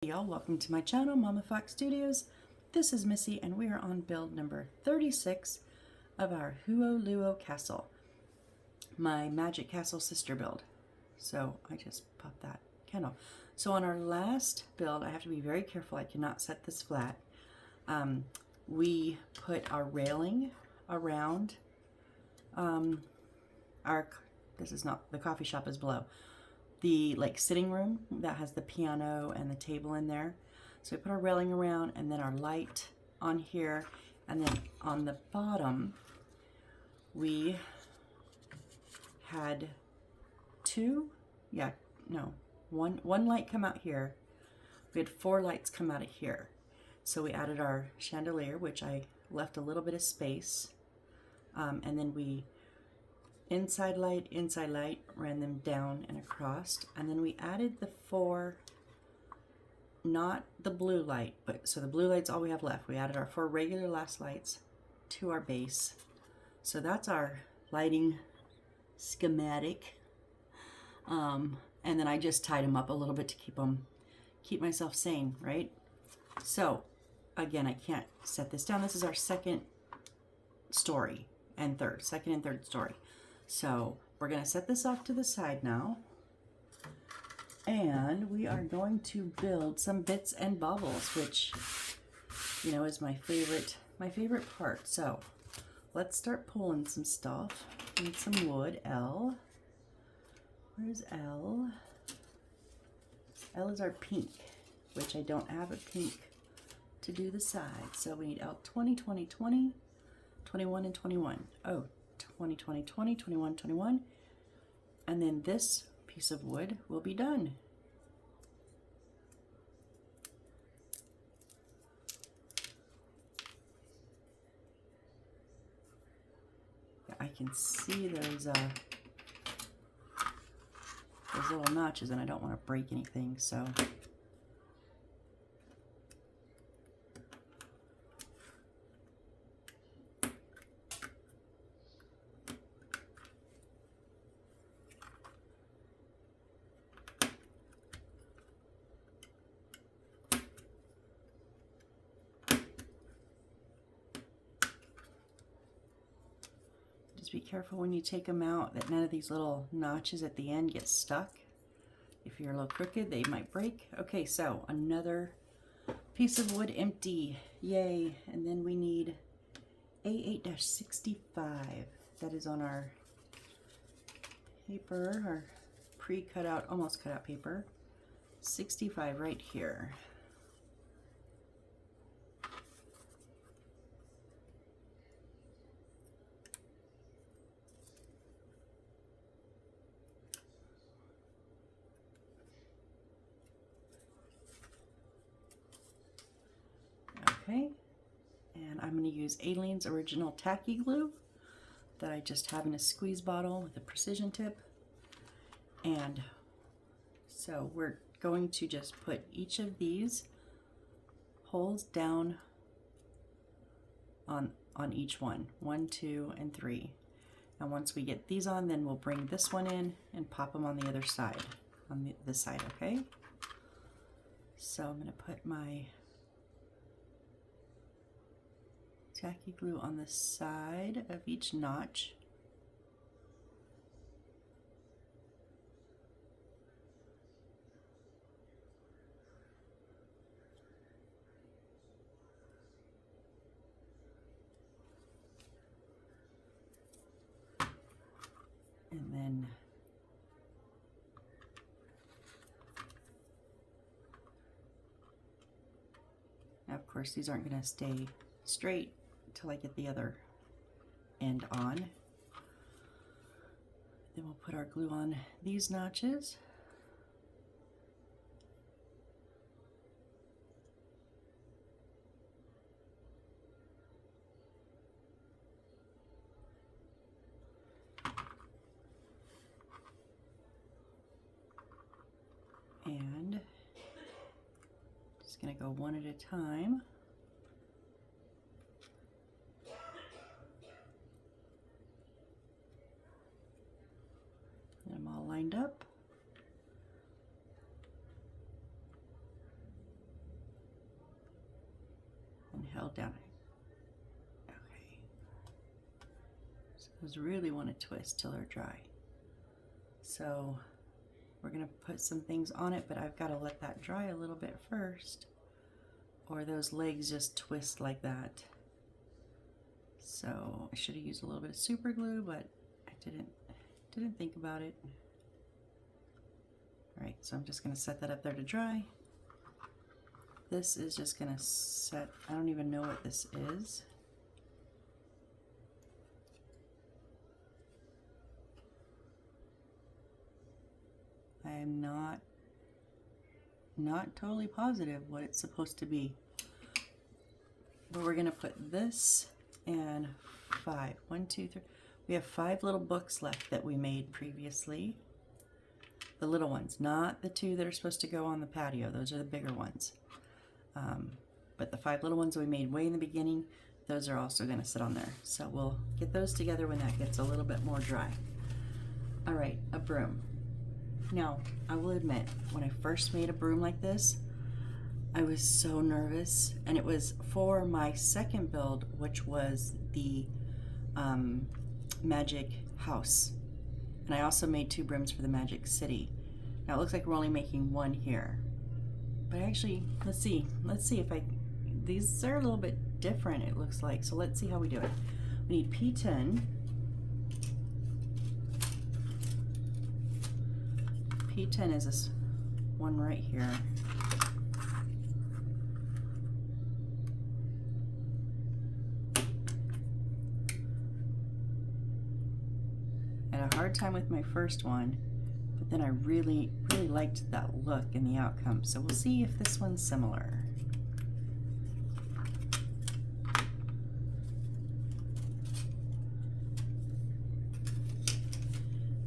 Hey y'all, welcome to my channel, Mama Fox Studios. This is Missy and we are on build number 36 of our Huoluo Castle, my Magic Castle sister build. So I just popped that candle. So on our last build, I have to be very careful, I cannot set this flat. We put our railing around this is not, the coffee shop is below. The sitting room that has the piano and the table in there. So we put our railing around and then our light on here, and then on the bottom we had one light come out here. We had 4 lights come out of here. So we added our chandelier, which I left a little bit of space, and then we inside light, ran them down and across, and then we added the 4, not the blue light, but so the blue light's all we have left. We added our 4 regular last lights to our base. So that's our lighting schematic. And then I just tied them up a little bit to keep myself sane, right? So again, I can't set this down. This is our second and third story. So we're going to set this off to the side now, and we are going to build some bits and baubles, which, you know, is my favorite part. So let's start pulling some stuff. Need some wood. L. Where's L? L is our pink, which I don't have a pink to do the side. So we need L 20, 20, 20, 21, and 21. Oh, 20, 20, 20, 21, 21, and then this piece of wood will be done. I can see there's little notches, and I don't want to break anything, so just be careful when you take them out that none of these little notches at the end get stuck. If you're a little crooked, they might break. Okay, so another piece of wood empty. Yay. And then we need A8-65. That is on our paper, our pre-cut out, almost cut out paper. 65 right here. Okay, and I'm going to use Aleene's original tacky glue that I just have in a squeeze bottle with a precision tip. And so we're going to just put each of these holes down on each one. 1, 2, and 3. And once we get these on, then we'll bring this one in and pop them on the other side, on this side, okay? So I'm going to put my tacky glue on the side of each notch. And then of course these aren't going to stay straight until I get the other end on. Then we'll put our glue on these notches. And just going to go one at a time. Get them all lined up. held down. Okay. So those really want to twist till they're dry. So we're gonna put some things on it, but I've got to let that dry a little bit first, or those legs just twist like that. So I should have used a little bit of super glue, but I didn't think about it. All right, so I'm just gonna set that up there to dry. This is just gonna set, I don't even know what this is. I am not totally positive what it's supposed to be. But we're gonna put this and 5. 1, 2, 3. We have 5 little books left that we made previously. The little ones, not the 2 that are supposed to go on the patio. Those are the bigger ones. But the 5 little ones we made way in the beginning, those are also gonna sit on there. So we'll get those together when that gets a little bit more dry. All right, a broom. Now, I will admit, when I first made a broom like this, I was so nervous, and it was for my second build, which was the Magic House. And I also made 2 brooms for the Magic City. Now it looks like we're only making 1 here. But actually, let's see if these are a little bit different, it looks like. So let's see how we do it. We need P10. P10 is this one right here. I had a hard time with my first one, but then I really liked that look and the outcome. So we'll see if this one's similar.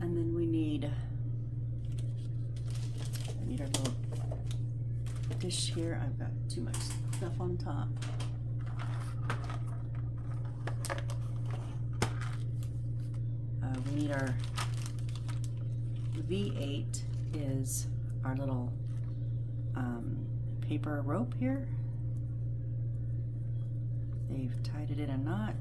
And then we need our little dish here. I've got too much stuff on top. We need our V8 is our little paper rope here. They've tied it in a knot.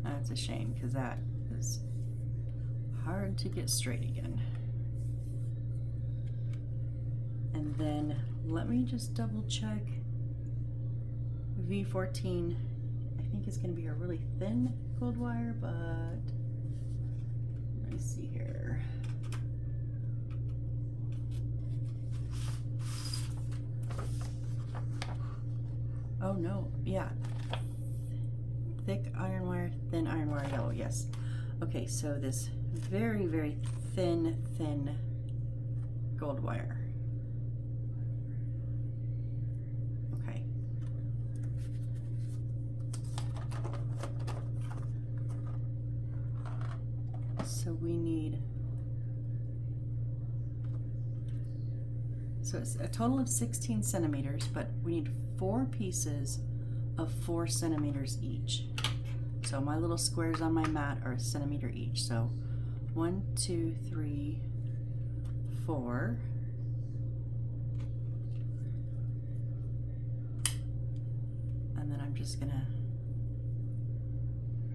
That's a shame, because that is hard to get straight again. And then let me just double check. V14, I think it's going to be a really thin gold wire, but let me see here. Oh no, yeah. Thick iron wire, thin iron wire, yellow, yes. Okay, so this very thin gold wire. Okay. So we need, so it's a total of 16 centimeters, but we need 4 pieces of 4 centimeters each. So my little squares on my mat are 1 centimeter each. So 1, 2, 3, 4. And then I'm just gonna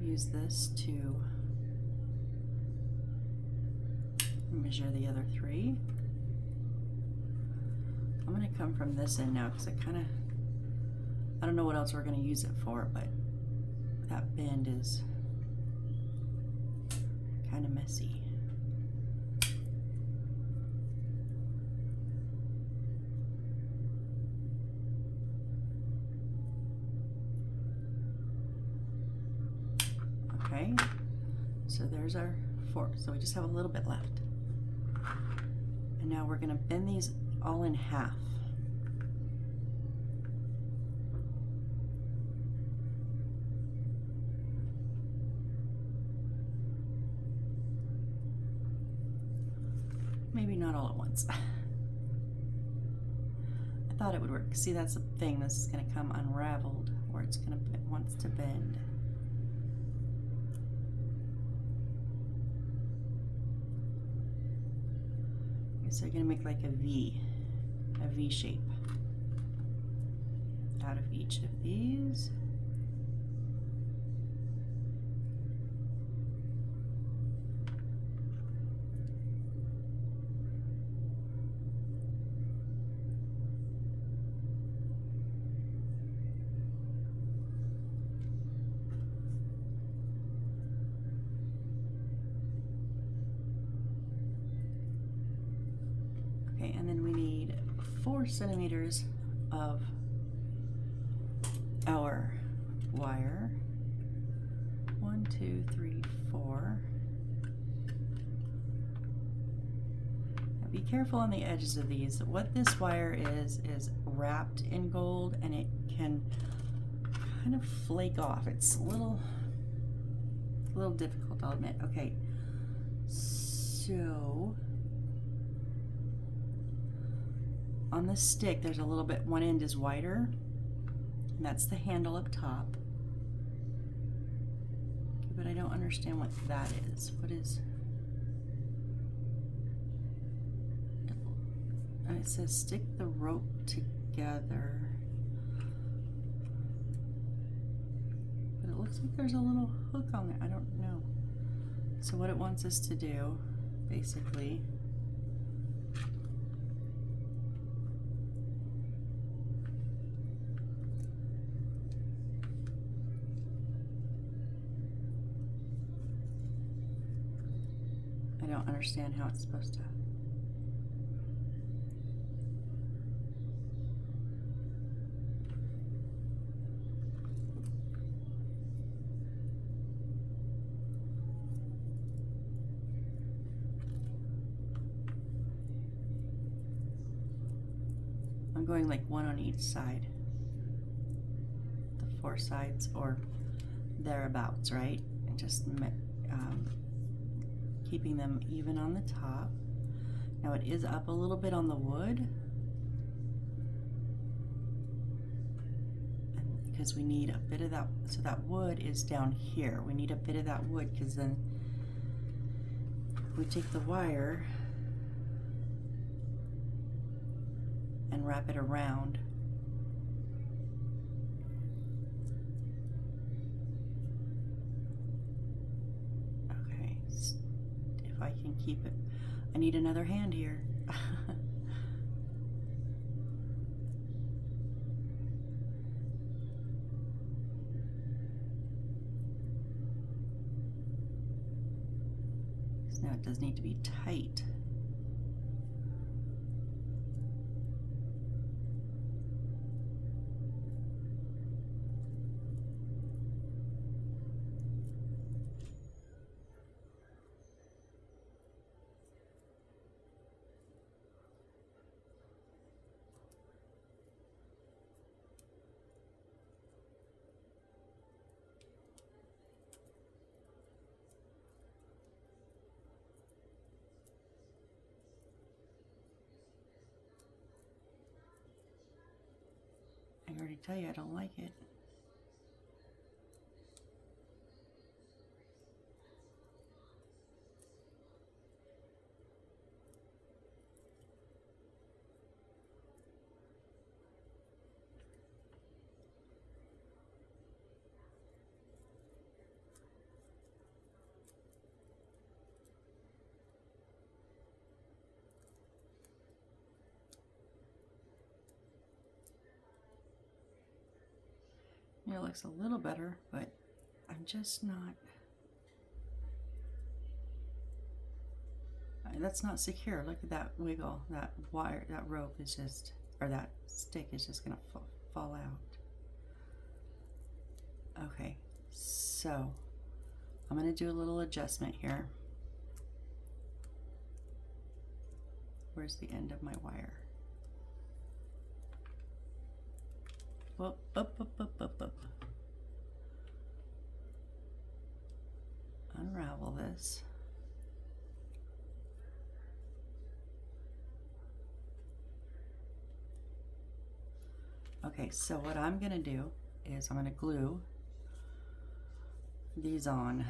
use this to measure the other 3. I'm gonna come from this end now, because I don't know what else we're gonna use it for, but that bend is kind of messy. Okay, so there's our 4. So we just have a little bit left. And now we're gonna bend these all in half. Maybe not all at once. I thought it would work. See, that's the thing. This is going to come unraveled, or it's going to wants to bend. So you're gonna make like a V shape out of each of these. Okay, and then we need 4 centimeters of our wire. 1, 2, 3, 4. Now be careful on the edges of these. What this wire is wrapped in gold, and it can kind of flake off. It's a little difficult, I'll admit. Okay, so on the stick, there's a little bit, one end is wider, and that's the handle up top. Okay, but I don't understand what that is. What is, and it says stick the rope together. But it looks like there's a little hook on there. I don't know. So what it wants us to do, basically, I don't understand how it's supposed to. I'm going like one on each side. The 4 sides or thereabouts, right? And just keeping them even on the top. Now it is up a little bit on the wood, and because we need a bit of that, so that wood is down here. We need a bit of that wood, because then we take the wire and wrap it around. Okay, if I can keep it. I need another hand here. So now it does need to be tight. I already tell you I don't like it. It looks a little better, but I'm just not. That's not secure. Look at that wiggle. That wire, that rope is just, or that stick is just gonna fall out. Okay, so I'm gonna do a little adjustment here. Where's the end of my wire? Whoop, up, up, up, up, up. Unravel this. Okay, so what I'm gonna do is I'm gonna glue these on.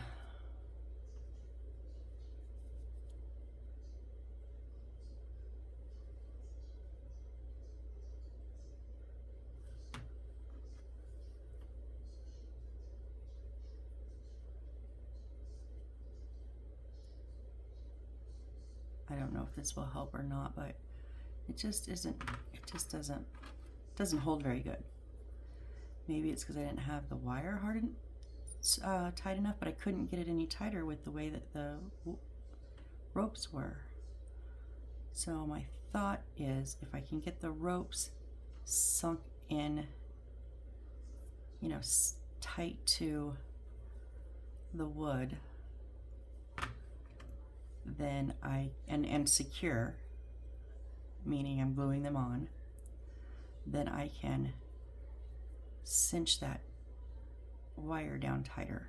I don't know if this will help or not, but it just doesn't hold very good. Maybe it's because I didn't have the wire hardened tight enough, but I couldn't get it any tighter with the way that the ropes were. So my thought is, if I can get the ropes sunk in, you know, tight to the wood, then and secure, meaning I'm gluing them on, then I can cinch that wire down tighter.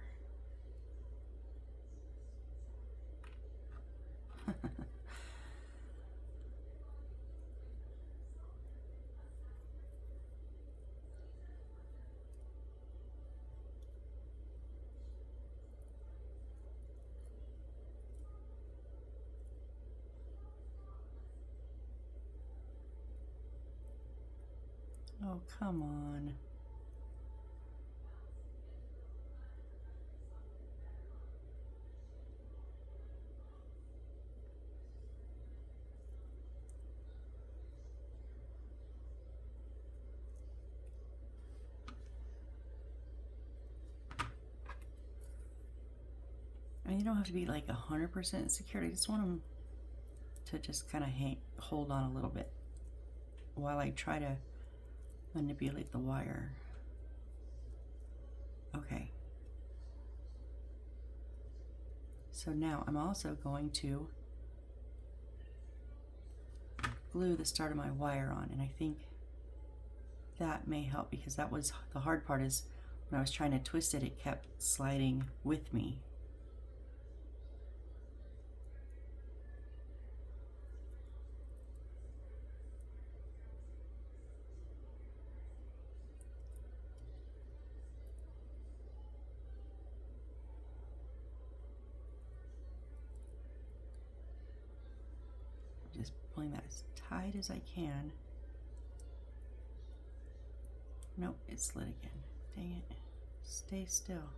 Oh, come on. And you don't have to be like 100% secured. I just want them to just kind of hold on a little bit while I try to manipulate the wire. Okay. So now I'm also going to glue the start of my wire on, and I think that may help, because that was the hard part, is when I was trying to twist it, it kept sliding with me. Just pulling that as tight as I can. Nope, it slid again. Dang it. Stay still.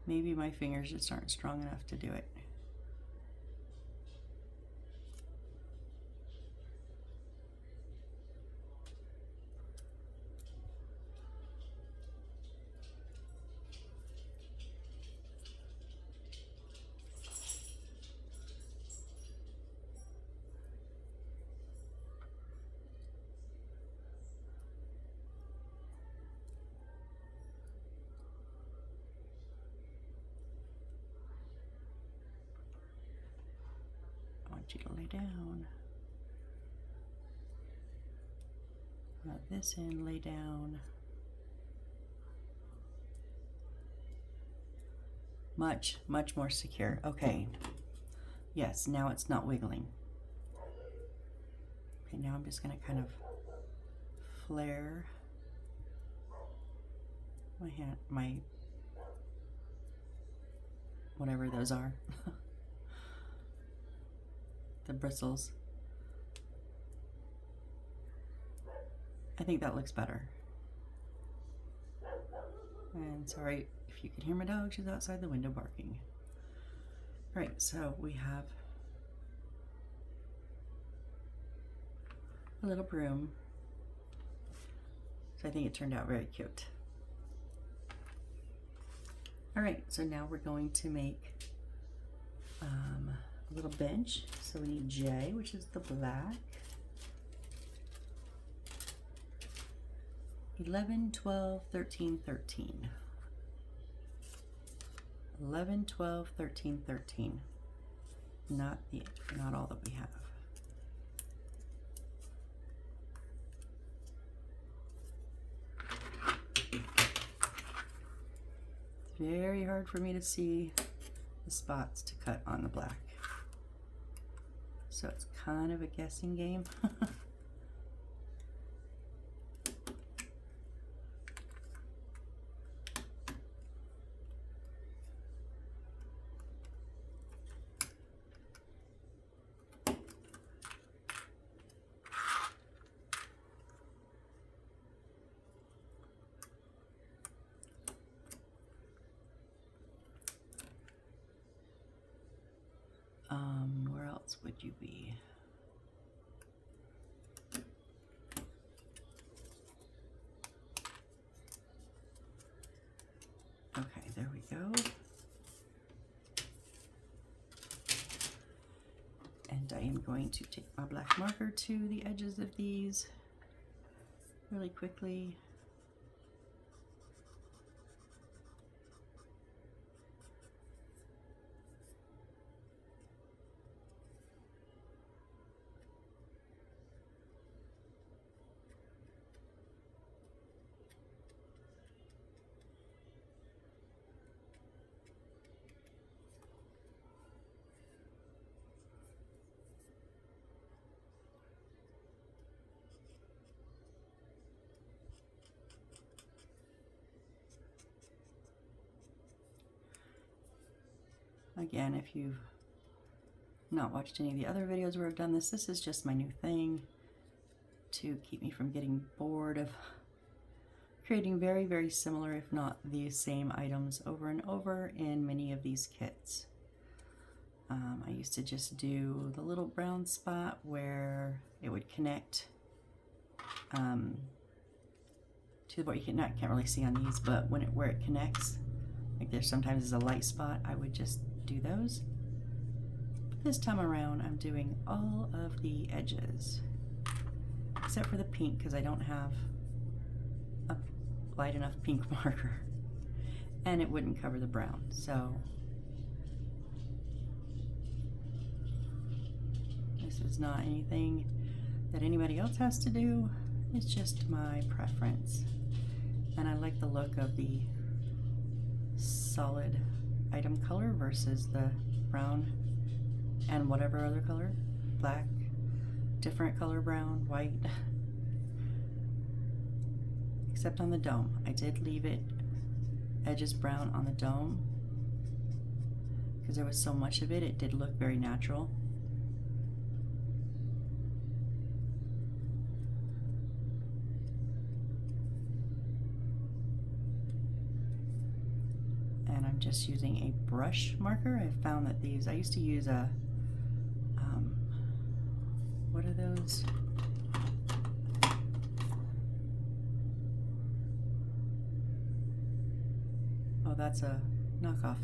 Maybe my fingers just aren't strong enough to do it. I want you to lay down. Rub this in, lay down. Much, much more secure. Okay. Yes, now it's not wiggling. Okay, now I'm just going to kind of flare my hand, whatever those are. The bristles. I think that looks better. And sorry if you can hear my dog, she's outside the window barking. All right, so we have a little broom. So I think it turned out very cute. All right, so now we're going to make a little bench. So we need J, which is the black. 11, 12, 13, 13. 11, 12, 13, 13. Not all that we have. It's very hard for me to see the spots to cut on the black. So it's kind of a guessing game. else would you be? Okay, there we go. And I am going to take my black marker to the edges of these really quickly. Again, if you've not watched any of the other videos where I've done this, this is just my new thing to keep me from getting bored of creating very, very similar, if not the same items over and over in many of these kits. I used to just do the little brown spot where it would connect to what you can't really see on these, but where it connects, like there sometimes is a light spot, I would just do those. But this time around, I'm doing all of the edges, except for the pink, because I don't have a light enough pink marker, and it wouldn't cover the brown. So this is not anything that anybody else has to do. It's just my preference. And I like the look of the solid item color versus the brown and whatever other color, black, different color brown, white. Except on the dome. I did leave it edges brown on the dome because there was so much of it, it did look very natural. And I'm just using a brush marker. I found that these, I used to use a, what are those? Oh, that's a knockoff.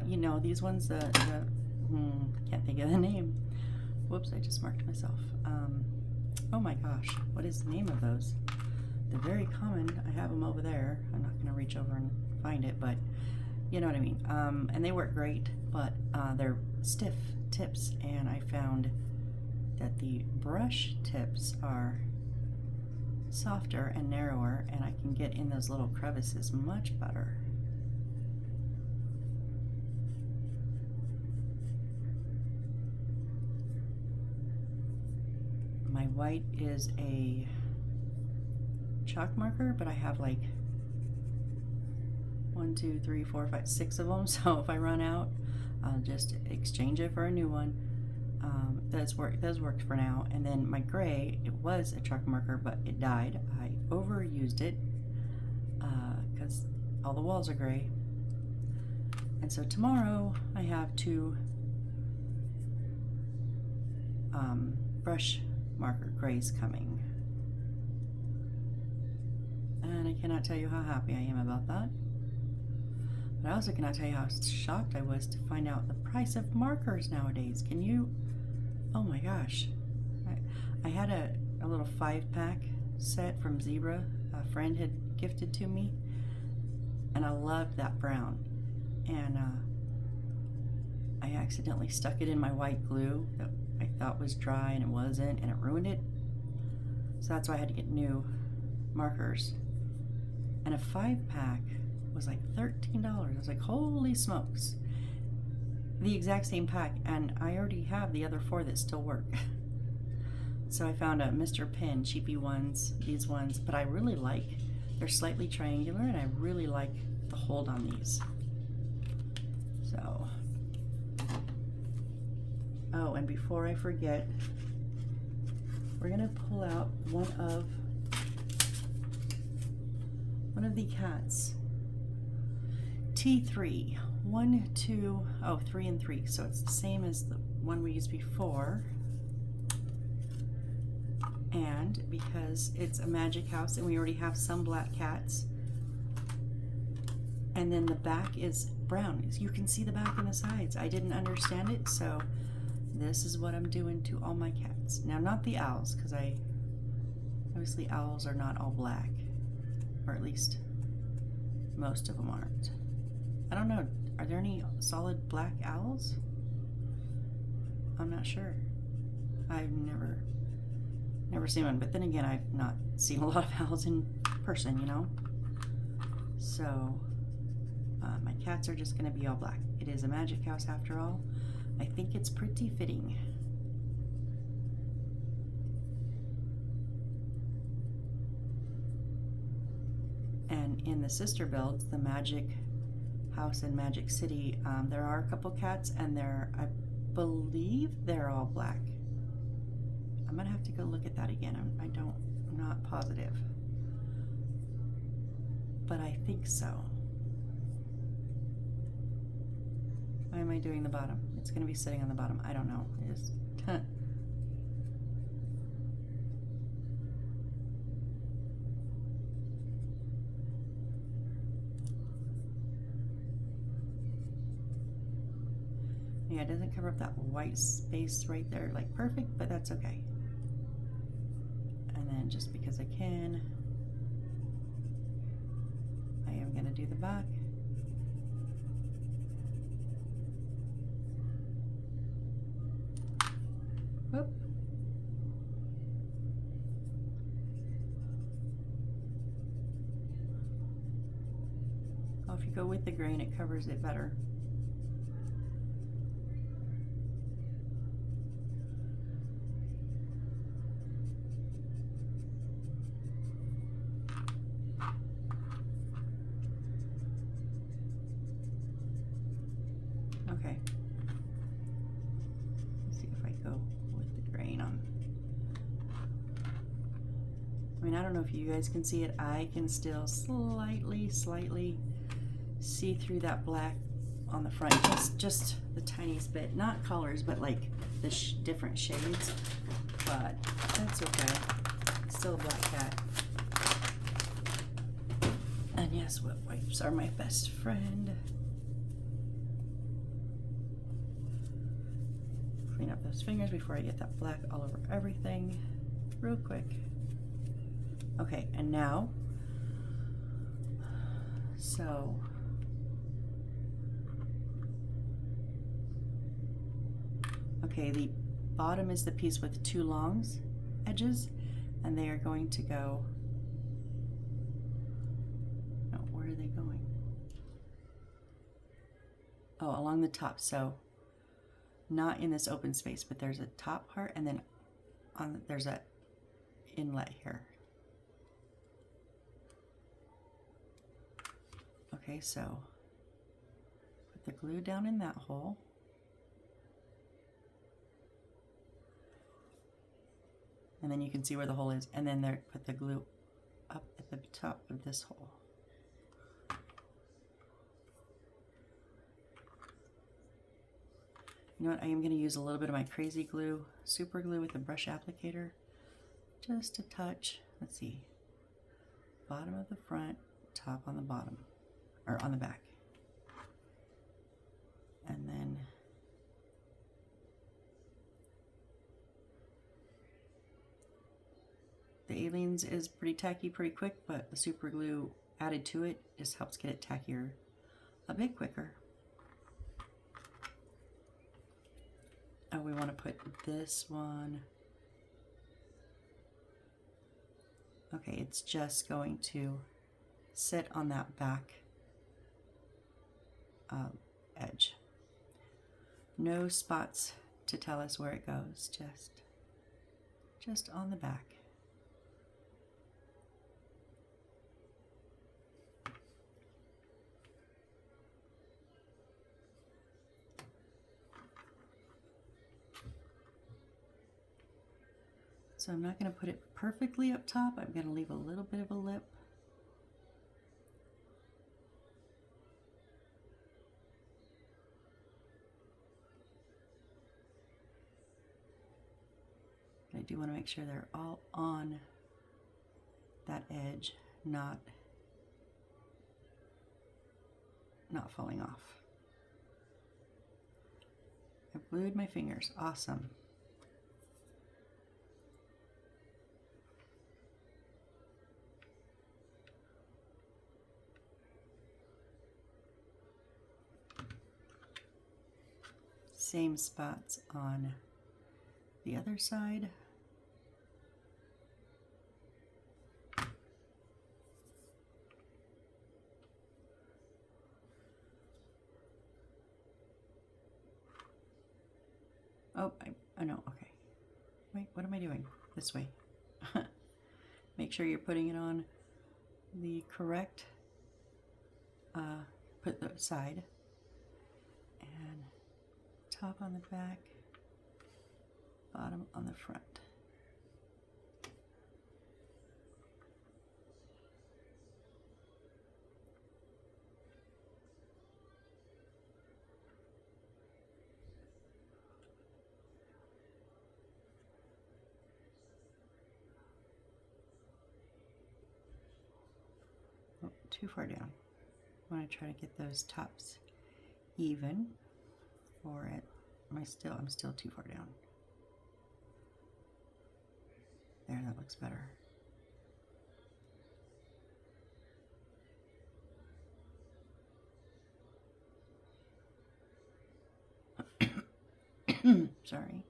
You know, these ones, can't think of the name. Whoops, I just marked myself. Oh my gosh, what is the name of those? They're very common. I have them over there. I'm not going to reach over and find it, but you know what I mean. And they work great, but they're stiff tips, and I found that the brush tips are softer and narrower, and I can get in those little crevices much better. My white is a chalk marker, but I have like 1, 2, 3, 4, 5, 6 of them, so if I run out, I'll just exchange it for a new one. Those work for now. And then my gray, it was a chalk marker, but it died. I overused it because all the walls are gray. And so tomorrow I have 2 brush marker grays coming. And I cannot tell you how happy I am about that. But I also cannot tell you how shocked I was to find out the price of markers nowadays. Can you? Oh my gosh. I had a little 5-pack set from Zebra a friend had gifted to me, and I loved that brown. And I accidentally stuck it in my white glue that I thought was dry, and it wasn't, and it ruined it. So that's why I had to get new markers. And a 5-pack was like $13. I was like, holy smokes. The exact same pack, and I already have the other 4 that still work. So I found a Mr. Pen, cheapy ones, these ones, but I really like, they're slightly triangular, and I really like the hold on these. So, oh, and before I forget, we're gonna pull out one of the cats. T3, 1, 2, oh, 3 and 3. So it's the same as the one we used before. And because it's a magic house and we already have some black cats, and then the back is brown. You can see the back and the sides. I didn't understand it, so this is what I'm doing to all my cats. Now, not the owls, because obviously owls are not all black, or at least most of them aren't. I don't know, are there any solid black owls? I'm not sure. I've never seen one, but then again, I've not seen a lot of owls in person, you know? So, my cats are just gonna be all black. It is a magic house after all. I think it's pretty fitting. And in the sister builds, the Magic House and Magic City, there are a couple cats, and I believe they're all black. I'm gonna have to go look at that again. I'm not positive, but I think so. Why am I doing the bottom? It's gonna be sitting on the bottom. I don't know. It is. Yeah, it doesn't cover up that white space right there like perfect, but that's okay. And then just because I can, I am gonna do the back. Whoop. Oh, if you go with the grain, it covers it better. Okay. Let's see if I go with the grain on. I mean, I don't know if you guys can see it. I can still slightly see through that black on the front. Just the tiniest bit. Not colors, but like the different shades. But that's okay. It's still a black cat. And yes, wet wipes are my best friend. Clean up those fingers before I get that black all over everything real quick. Okay, and now, so okay, the bottom is the piece with two long edges, and they are going to go, no, where are they going? Oh, along the top, so not in this open space, but there's a top part, and then there's a inlet here. Okay, so put the glue down in that hole. And then you can see where the hole is, and then there, put the glue up at the top of this hole. You know what, I am going to use a little bit of my crazy glue, super glue with a brush applicator, just a touch. Let's see, bottom of the front, top on the bottom, or on the back. And then the Aliens is pretty tacky pretty quick, but the super glue added to it just helps get it tackier a bit quicker. Oh, we want to put this one. Okay, it's just going to sit on that back edge. No spots to tell us where it goes, just on the back. So I'm not going to put it perfectly up top. I'm going to leave a little bit of a lip. do want to make sure they're all on that edge, not falling off. I glued my fingers. Awesome. Same spots on the other side. Oh, I know, okay. Wait, what am I doing? This way. Make sure you're putting it on the correct, put the side, and top on the back, bottom on the front. Oh, too far down. I want to try to get those tops even, or I'm still too far down. There, that looks better. Sorry.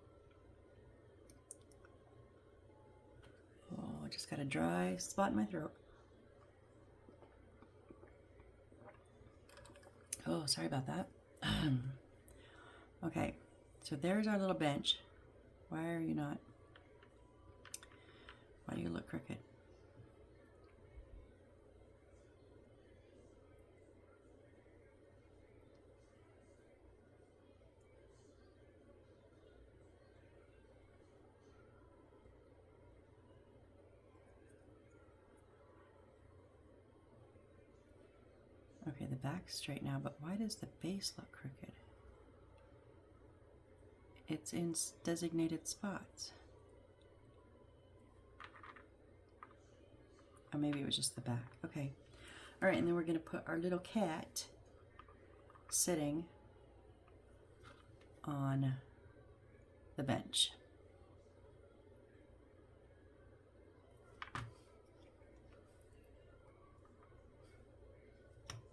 Oh, I just got a dry spot in my throat. Oh, sorry about that. Okay, so there's our little bench. Why do you look crooked? Okay, the back's straight now, but why does the base look crooked? It's in designated spots. Or maybe it was just the back. Okay. All right, and then we're going to put our little cat sitting on the bench.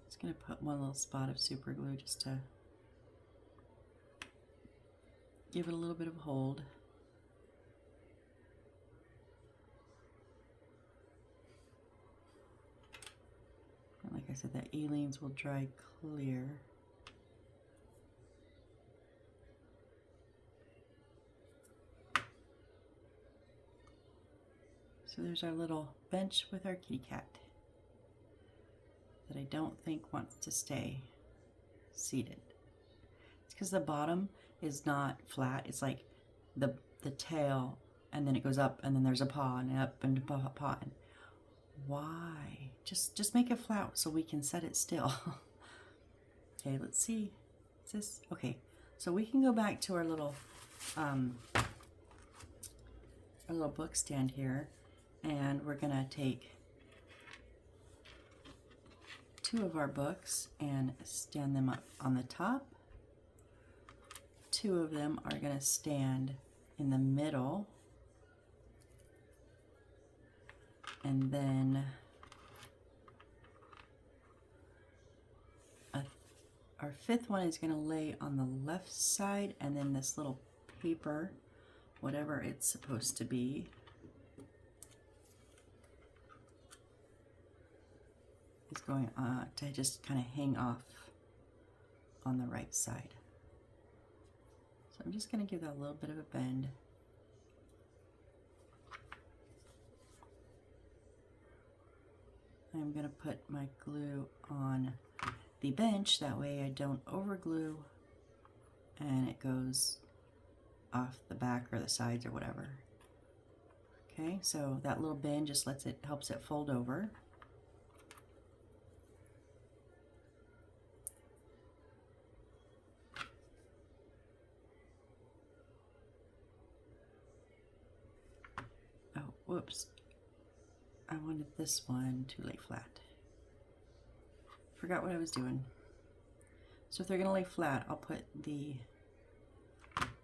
Just going to put one little spot of super glue just to give it a little bit of hold. And like I said, the aleen's will dry clear. So there's our little bench with our kitty cat that I don't think wants to stay seated. It's because the bottom is not flat. It's like the tail, and then it goes up, and then there's a paw, and up, and a paw. And why? Just make it flat so we can set it still. Okay, let's see. Is this okay? So we can go back to our little book stand here, and we're gonna take two of our books and stand them up on the top. Two of them are going to stand in the middle, and then our fifth one is going to lay on the left side, and then this little paper, whatever it's supposed to be, is going to just kind of hang off on the right side. So I'm just going to give that a little bit of a bend. I'm going to put my glue on the bench, that way I don't over glue and it goes off the back or the sides or whatever. Okay, so that little bend just helps it fold over. whoops. I wanted this one to lay flat. Forgot what I was doing. So if they're gonna lay flat, I'll put the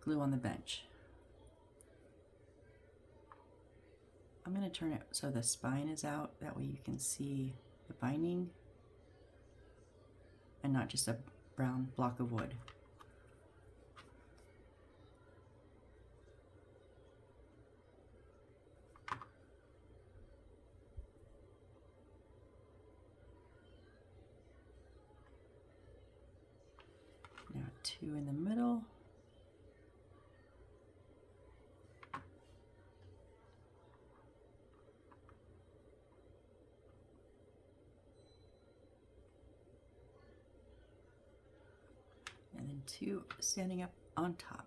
glue on the bench. I'm gonna turn it so the spine is out. That way you can see the binding and not just a brown block of wood. Now 2 in the middle. And then 2 standing up on top.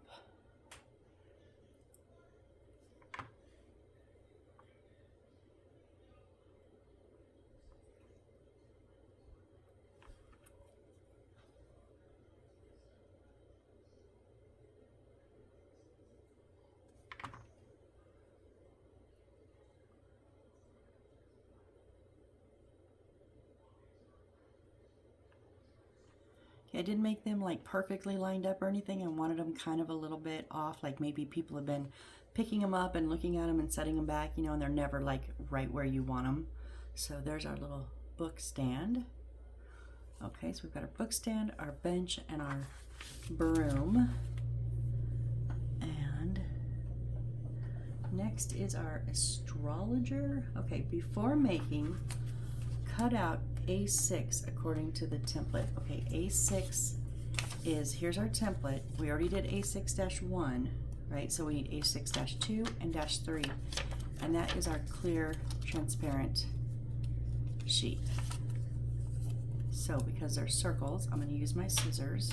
I didn't make them like perfectly lined up or anything. I wanted them kind of a little bit off, like maybe people have been picking them up and looking at them and setting them back, you know, and they're never like right where you want them. So there's our little book stand. Okay, so we've got our book stand, our bench, and our broom. And next is our astrologer. Okay, before making, cut out A6 according to the template. Okay, A6 is, here's our template. We already did A6-1, right? So we need A6-2 and -3. And that is our clear, transparent sheet. So because they're circles, I'm going to use my scissors.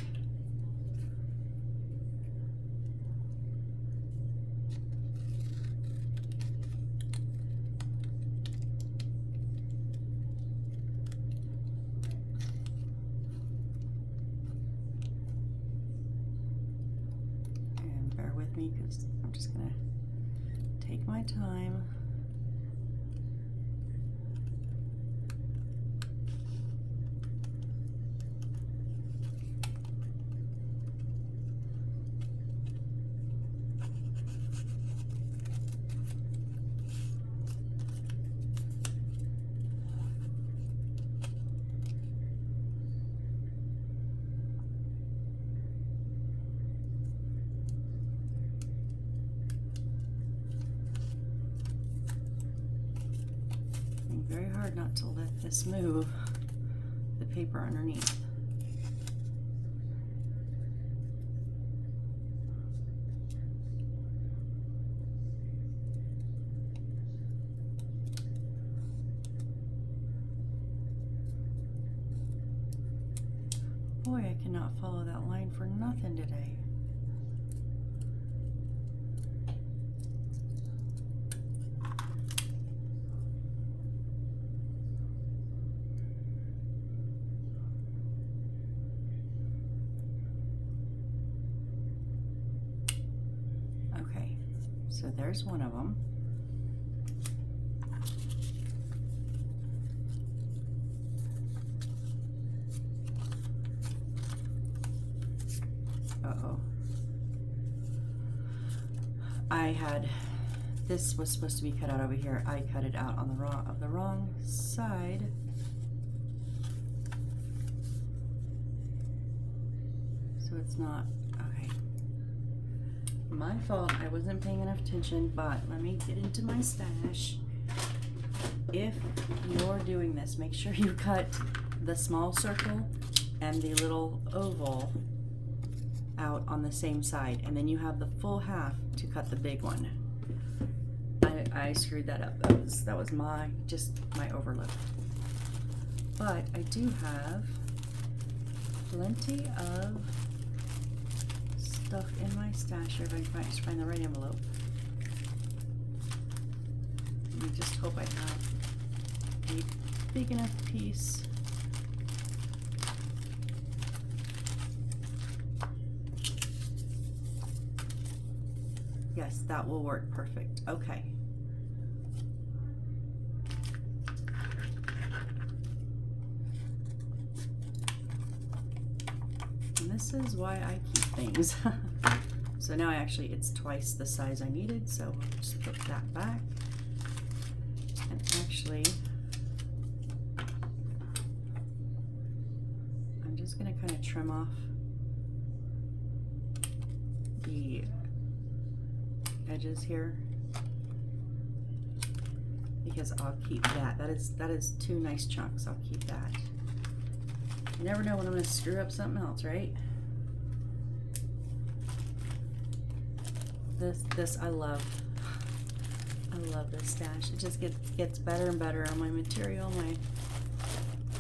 Because I'm just gonna take my time. Very hard not to let this move the paper underneath. Boy, I cannot follow that line for nothing today. So there's one of them. Uh-oh. This was supposed to be cut out over here. I cut it out on the wrong side. So it's not, okay. My fault, I wasn't paying enough attention, but let me get into my stash. If you're doing this, make sure you cut the small circle and the little oval out on the same side, and then you have the full half to cut the big one. I screwed that up. That was my overlook. But I do have plenty of stuff in my stash. If I can find the right envelope. I just hope I have a big enough piece. Yes, that will work perfect. Okay. this is why I keep things. So now it's twice the size I needed, so we'll just put that back. And actually, I'm just gonna kind of trim off the edges here, because I'll keep that. That is 2 nice chunks. I'll keep that. You never know when I'm going to screw up something else, right? This I love. I love this stash. It just gets better and better on my material, my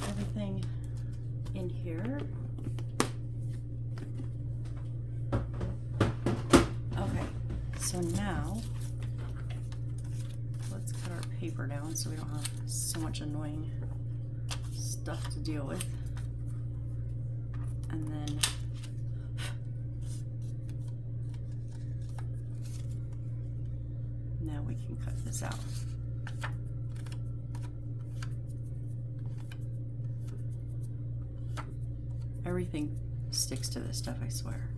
everything in here. Okay, so now let's cut our paper down so we don't have so much annoying stuff to deal with. And then now we can cut this out. Everything sticks to this stuff, I swear.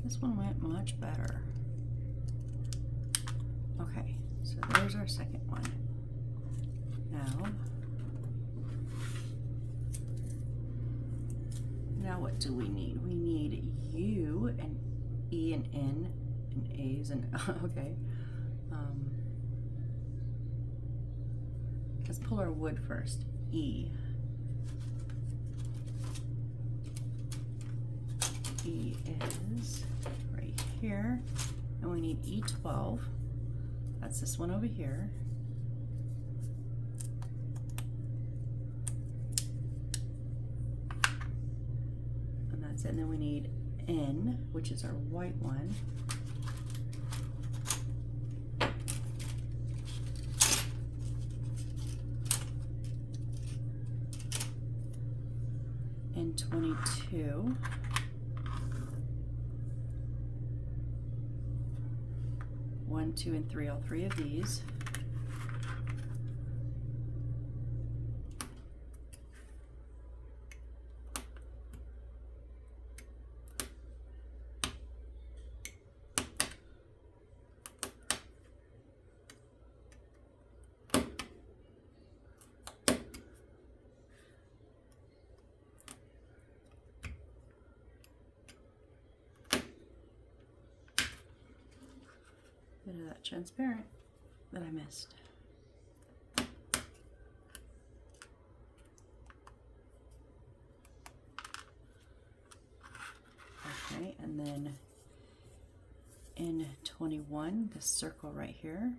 This one went much better. Okay, so there's our second one. Now what do we need? We need U and E and N and A's and okay. Let's pull our wood first. E. E is right here, and we need E12. That's this one over here. And that's it. And then we need N, which is our white one. And 22. One, two, and three, all 3 of these. Bit of that transparent that I missed. Okay, and then in 21, this circle right here.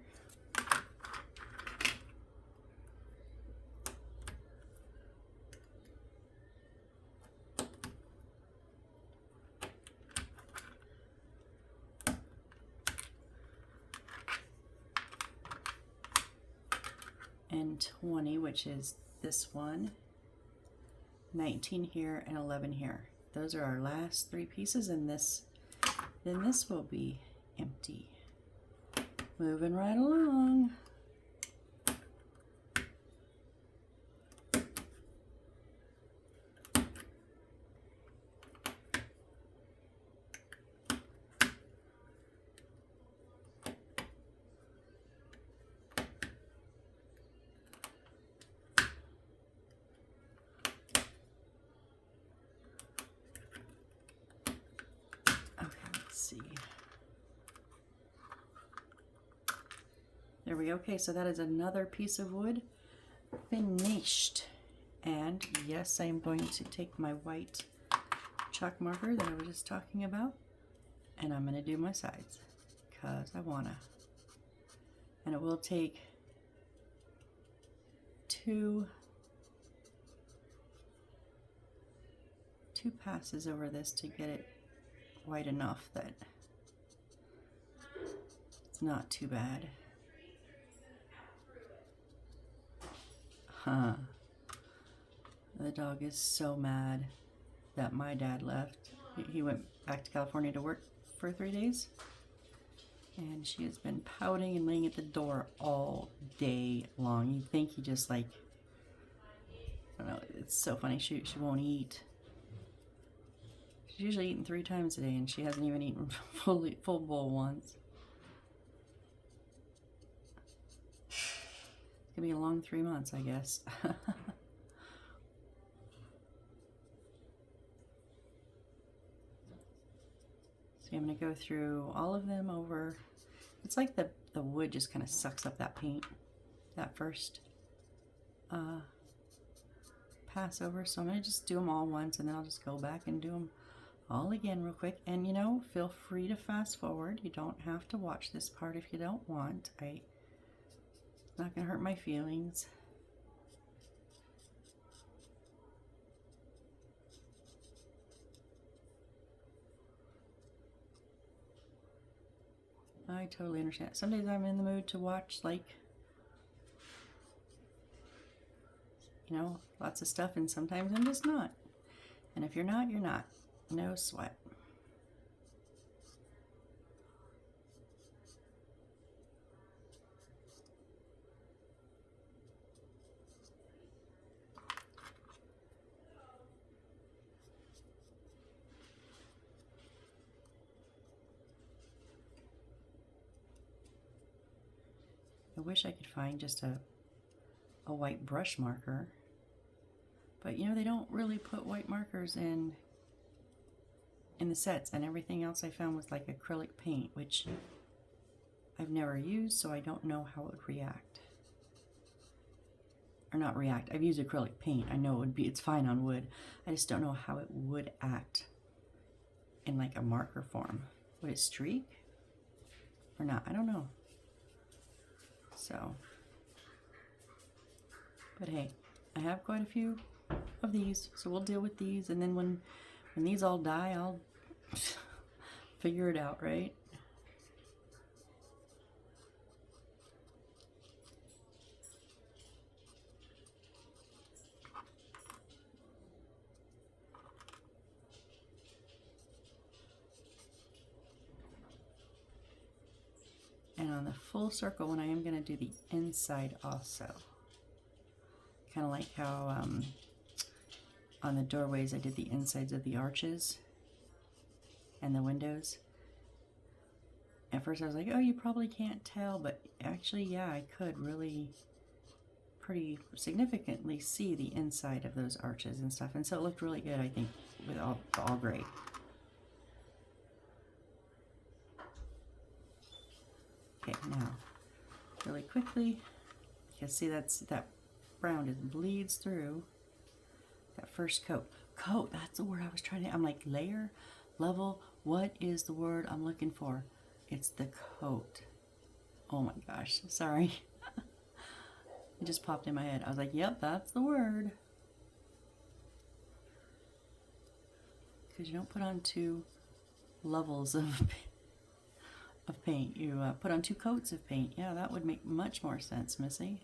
And 20, which is this one, 19 here, and 11 here. Those are our last 3 pieces, and then this will be empty. Moving right along. See. There we go. Okay, so that is another piece of wood finished. And yes, I am going to take my white chalk marker that I was just talking about, and I'm going to do my sides because I want to. And it will take two passes over this to get it white enough that it's not too bad. Huh. The dog is so mad that my dad left. He went back to California to work for 3 days. And she has been pouting and laying at the door all day long. You'd think he just like, I don't know, it's so funny. She won't eat. She's usually eating 3 times a day, and she hasn't even eaten full bowl once. It's gonna be a long 3 months, I guess. So I'm gonna go through all of them over. It's like the wood just kind of sucks up that paint, that first pass over. So I'm gonna just do them all once, and then I'll just go back and do them all again real quick. And you know, feel free to fast forward. You don't have to watch this part if you don't want. It's not gonna hurt my feelings. I totally understand. Some days I'm in the mood to watch, like, you know, lots of stuff, and sometimes I'm just not. And if you're not, you're not. No sweat. I wish I could find just a white brush marker, but you know, they don't really put white markers in the sets, and everything else I found was like acrylic paint, which I've never used, so I don't know how it would react. Or not react, I've used acrylic paint. I know it's fine on wood. I just don't know how it would act in like a marker form. Would it streak or not? I don't know. So, but hey, I have quite a few of these, so we'll deal with these, and then when these all die, I'll figure it out, right? And on the full circle one, I am going to do the inside also. Kind of like how on the doorways I did the insides of the arches and the windows. At first I was like, oh, you probably can't tell, but actually, yeah, I could really pretty significantly see the inside of those arches and stuff. And so it looked really good, I think, with all gray. Okay, now, really quickly, you can see that brown just bleeds through that first coat. Coat, that's the word I was trying to, I'm like, layer, level, what is the word I'm looking for? It's the coat. Oh my gosh, sorry. It just popped in my head. I was like, yep, that's the word. Because you don't put on 2 levels of paint. You put on 2 coats of paint. Yeah, that would make much more sense, Missy.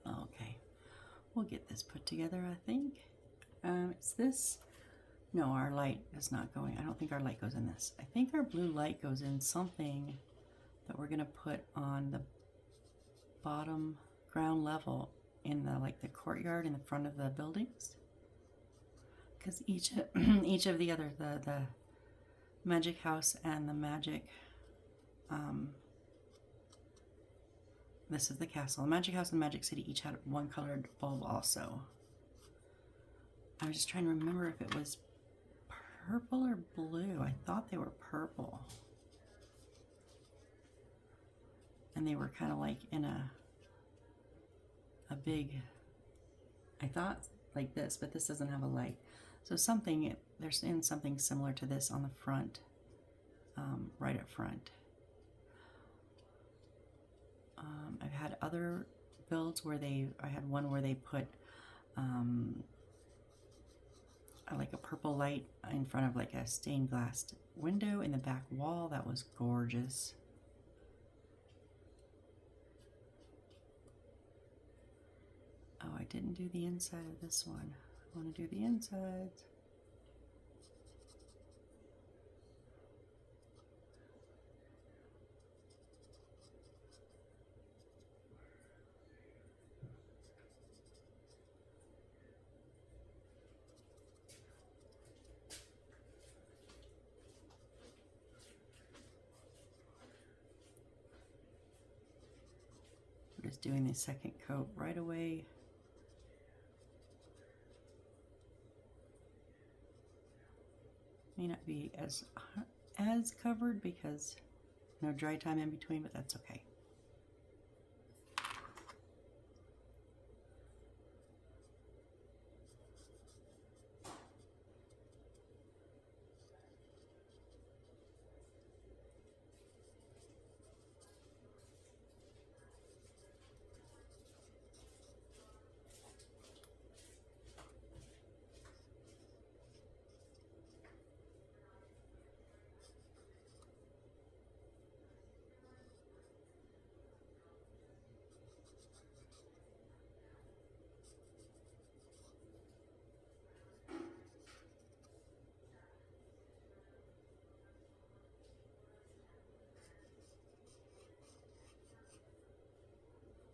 Okay, we'll get this put together, I think. It's this No, our light is not going. I don't think our light goes in this. I think our blue light goes in something that we're going to put on the bottom ground level in the like the courtyard in the front of the buildings. Because each of the other the magic house and the magic this is the castle. The magic house and the magic city each had one colored bulb also. I was just trying to remember if it was purple or blue. I thought they were purple. And they were kind of like in a big, I thought like this, but this doesn't have a light. So something, there's in something similar to this on the front, right up front. I've had other builds where I had one where they put like a purple light in front of like a stained glass window in the back wall. That was gorgeous. Oh, I didn't do the inside of this one. I want to do the insides. We're just doing the second coat right away. May not be as covered because no dry time in between, but that's okay.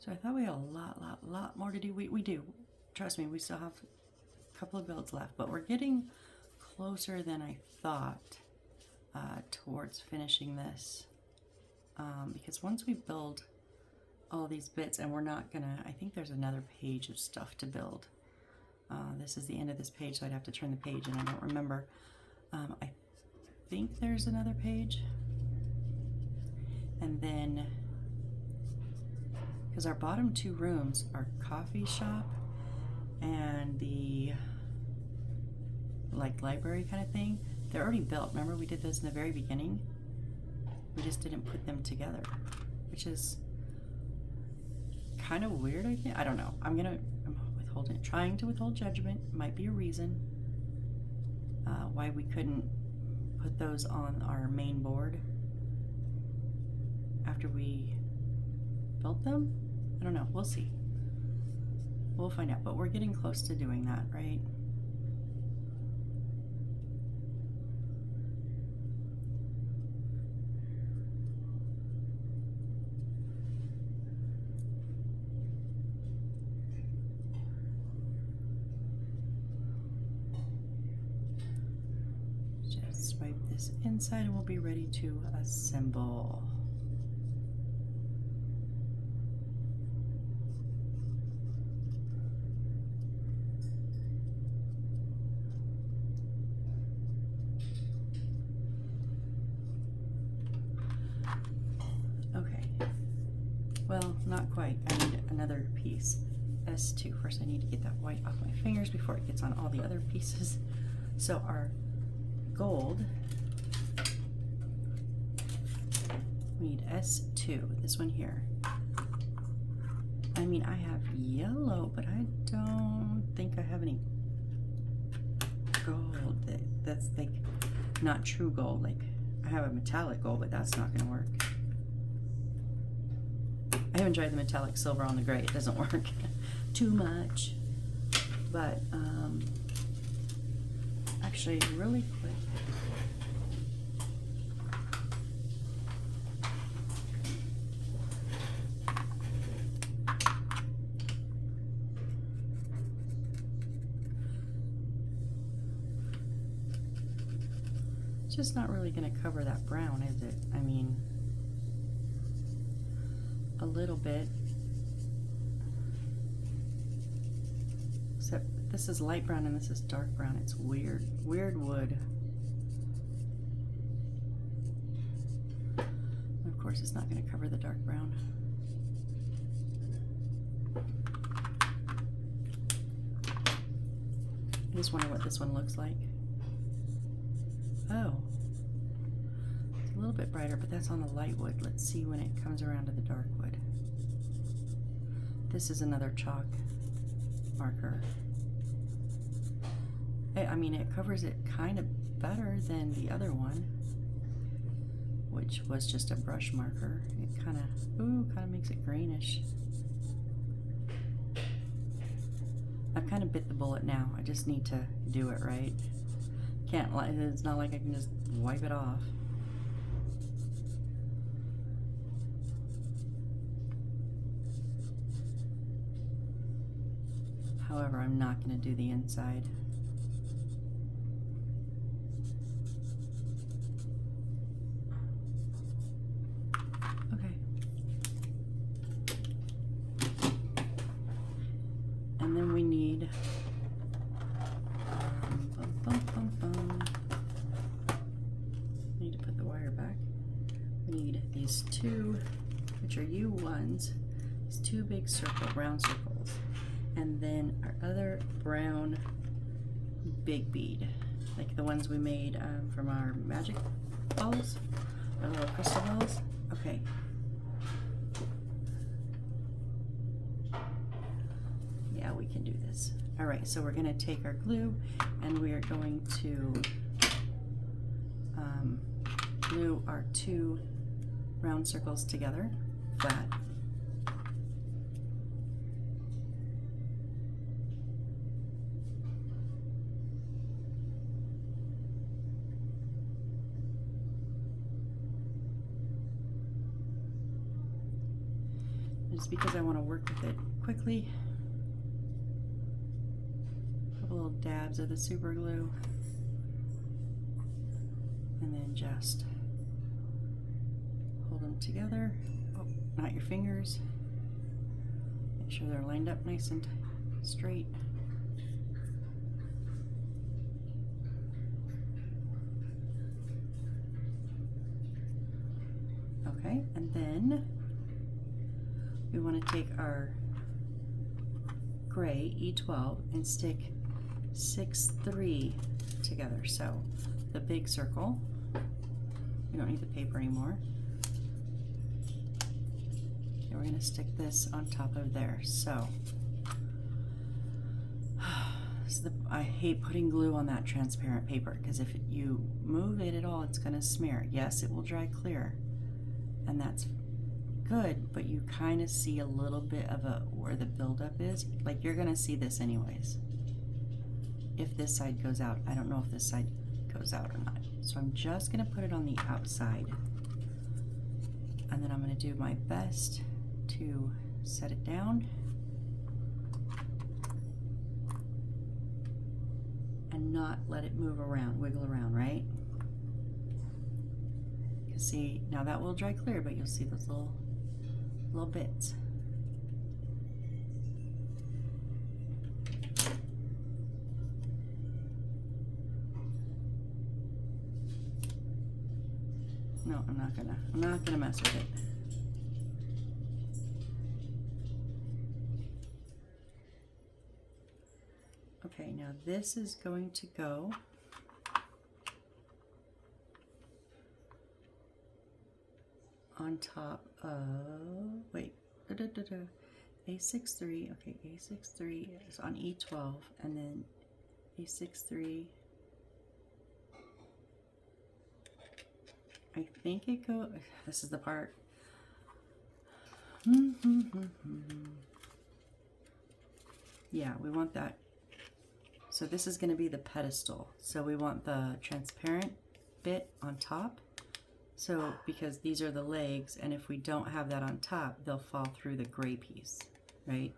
So I thought we had a lot more to do. We do. Trust me, we still have a couple of builds left, but we're getting closer than I thought towards finishing this. Because once we build all these bits, and we're not gonna, I think there's another page of stuff to build. This is the end of this page, so I'd have to turn the page, and I don't remember. I think there's another page. And then, because our bottom two rooms are coffee shop and the like library kind of thing, they're already built. Remember we did those in the very beginning? We just didn't put them together, which is kind of weird, I think. I don't know. I'm trying to withhold judgment. Might be a reason why we couldn't put those on our main board after we built them. I don't know. We'll see. We'll find out. But we're getting close to doing that, right? Just swipe this inside and we'll be ready to assemble. Well, not quite. I need another piece. S2. First I need to get that white off my fingers before it gets on all the other pieces. So our gold, we need S2, this one here. I mean, I have yellow, but I don't think I have any gold. That's like not true gold. Like I have a metallic gold, but that's not gonna work. I haven't tried the metallic silver on the gray. It doesn't work too much. But actually really quick. It's just not really going to cover that brown, is it? I mean, a little bit. Except this is light brown and this is dark brown. It's weird. Weird wood. And of course, it's not going to cover the dark brown. I just wonder what this one looks like. Oh, it's a little bit brighter, but that's on the light wood. Let's see when it comes around to the dark wood. This is another chalk marker. I mean, it covers it kind of better than the other one, which was just a brush marker. It kind of makes it greenish. I've kind of bit the bullet now. I just need to do it right. It's not like I can just wipe it off. However, I'm not going to do the inside. Okay. And then we need these two, which are U1s, these two big round circles, and then our other brown big bead, like the ones we made from our magic balls, our little crystal balls. Okay. Yeah, we can do this. All right, so we're going to take our glue and we are going to glue our two round circles together, flat. Just because I want to work with it quickly. A couple little dabs of the super glue. And then just hold them together. Oh, not your fingers. Make sure they're lined up nice and straight. Okay, and then we want to take our gray E12 and stick 6, 3 together. So the big circle, we don't need the paper anymore. And we're going to stick this on top of there. So I hate putting glue on that transparent paper because if you move it at all, it's going to smear. Yes, it will dry clear, and that's good, but you kind of see a little bit of where the buildup is. Like, you're going to see this anyways. If this side goes out, I don't know if this side goes out or not. So I'm just going to put it on the outside, and then I'm going to do my best to set it down and not let it move around, wiggle around, right? You see, now that will dry clear, but you'll see those little bits. No, I'm not gonna mess with it. Okay, now this is going to go on top of, wait, A63, okay, A63 is on E12, and then A63, I think it goes, this is the part, yeah, we want that So this is going to be the pedestal. So we want the transparent bit on top. So because these are the legs, and if we don't have that on top, they'll fall through the gray piece, right?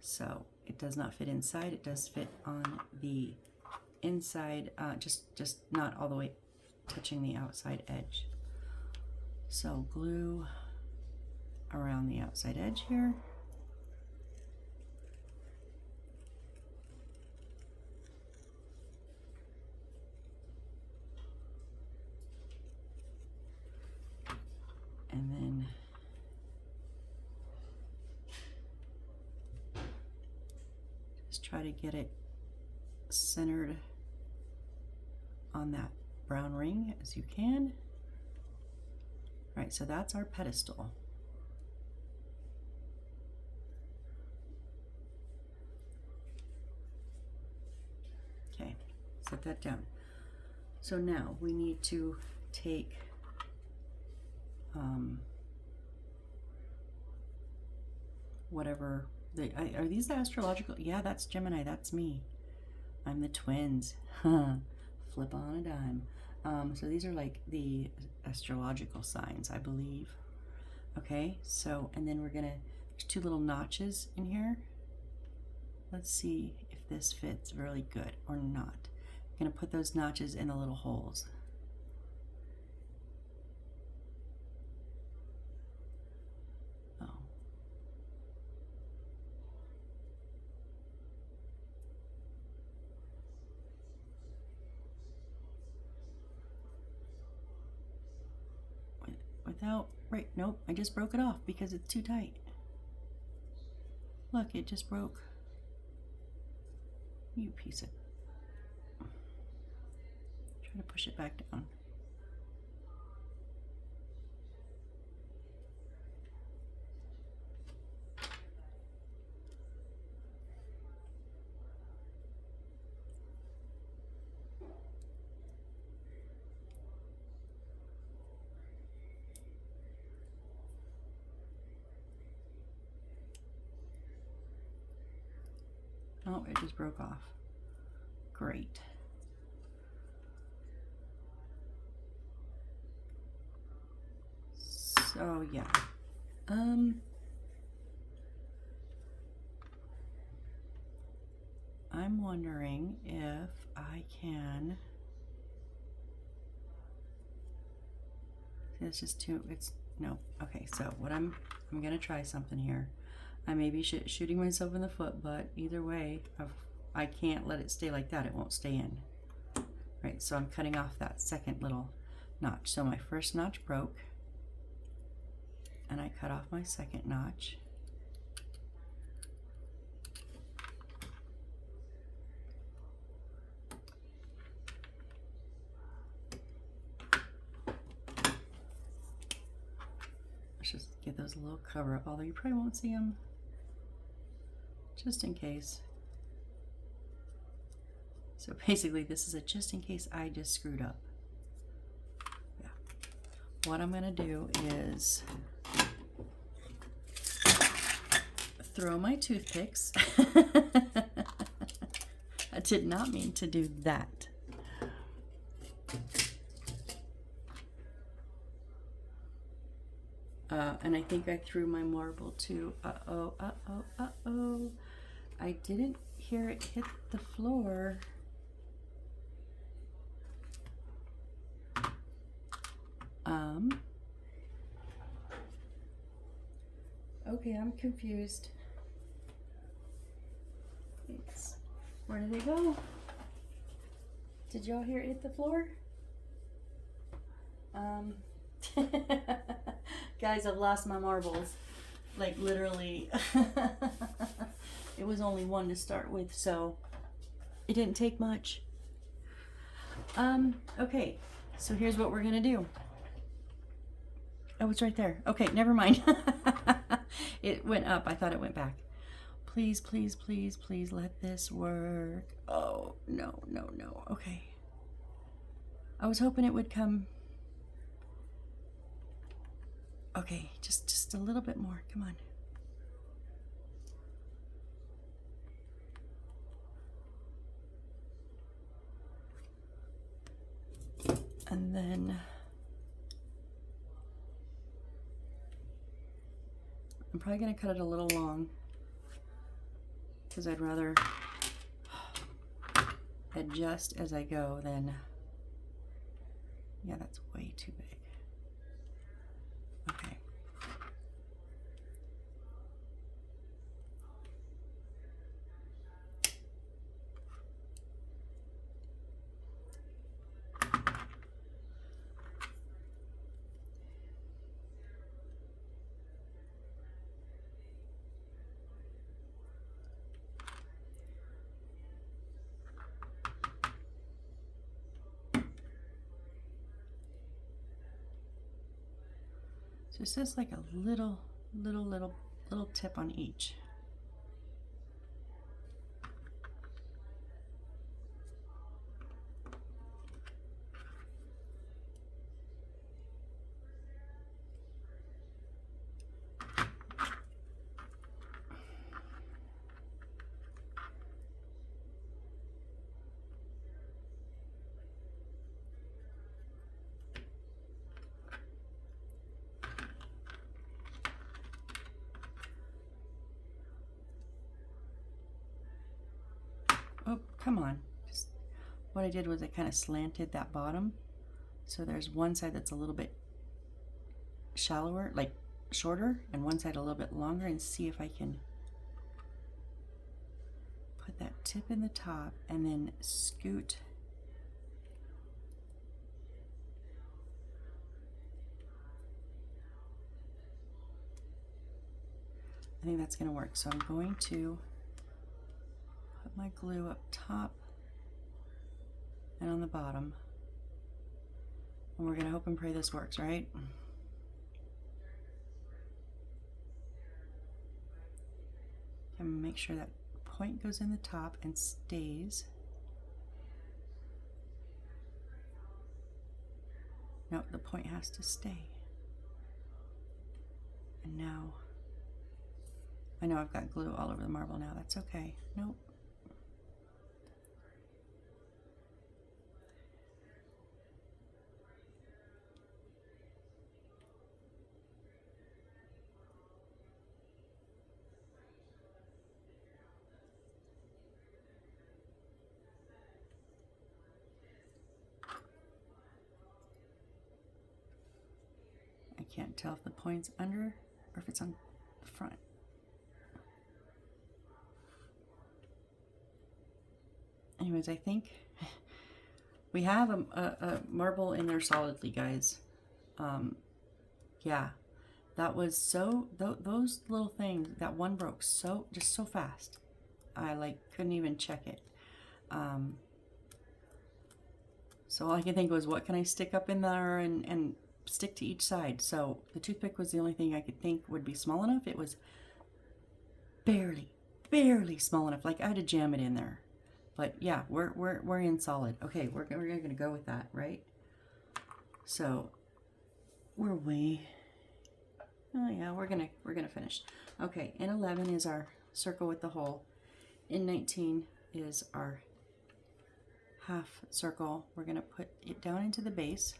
So it does not fit inside. It does fit on the inside, just not all the way touching the outside edge. So glue around the outside edge here. And then just try to get it centered on that brown ring as you can. Right, so that's our pedestal. Okay, set that down. So now we need to take whatever are these the astrological? Yeah, that's Gemini. That's me. I'm the twins. Flip on a dime. So these are like the astrological signs, I believe. Okay, so and then we're gonna, there's two little notches in here. Let's see if this fits really good or not. I'm gonna put those notches in the little holes. Oh. Without, right, nope, I just broke it off because it's too tight. Look, it just broke. You piece of, try to push it back down. Oh, it just broke off. Great. So yeah. I'm wondering if I can. It's just too, it's, no. Okay, so what I'm gonna try something here. I may be shooting myself in the foot, but either way, I can't let it stay like that. It won't stay in. Right, so I'm cutting off that second little notch. So my first notch broke, and I cut off my second notch. Let's just give those a little cover up, although you probably won't see them. Just in case. So basically this is a just in case I just screwed up. Yeah. What I'm gonna do is throw my toothpicks. I did not mean to do that. And I think I threw my marble too. Uh-oh, uh-oh, uh-oh. I didn't hear it hit the floor. Okay, I'm confused. Where did they go? Did y'all hear it hit the floor? Guys, I've lost my marbles. Like literally. It was only one to start with, so it didn't take much. Okay, so here's what we're gonna do. Oh, it's right there. Okay, never mind. It went up. I thought it went back. Please, please, please, please let this work. Oh, no, no, no. Okay. I was hoping it would come. Okay, just a little bit more. Come on. I And then I'm probably going to cut it a little long because I'd rather adjust as I go than, yeah, that's way too big. Okay. So it's just like a little tip on each. Oh, come on. Just, what I did was I kind of slanted that bottom. So there's one side that's a little bit shallower, like shorter, and one side a little bit longer, and see if I can put that tip in the top and then scoot. I think that's going to work. So I'm going to put my glue up top and on the bottom. And we're going to hope and pray this works, right? And make sure that point goes in the top and stays. No, the point has to stay. And now, I know I've got glue all over the marble now. That's okay. Nope. I can't tell if the point's under or if it's on the front. Anyways, I think we have a marble in there solidly, guys. Yeah, that was so, those little things, that one broke just so fast. I like couldn't even check it. So all I could think was, what can I stick up in there and stick to each side? So the toothpick was the only thing I could think would be small enough. It was barely small enough. Like I had to jam it in there. But yeah, we're in solid. Okay, we're gonna go with that, right? So we're way. Oh yeah, we're gonna finish. Okay, in 11 is our circle with the hole. In 19 is our half circle. We're gonna put it down into the base.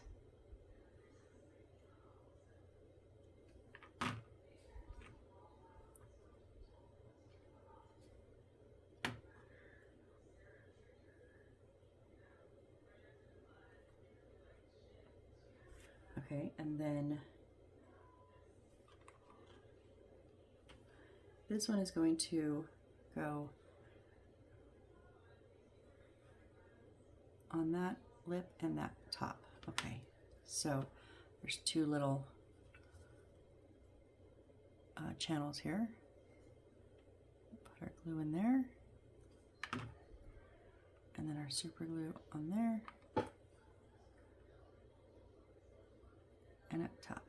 Okay, and then this one is going to go on that lip and that top. Okay, so there's two little channels here. Put our glue in there, and then our super glue on there, and up top.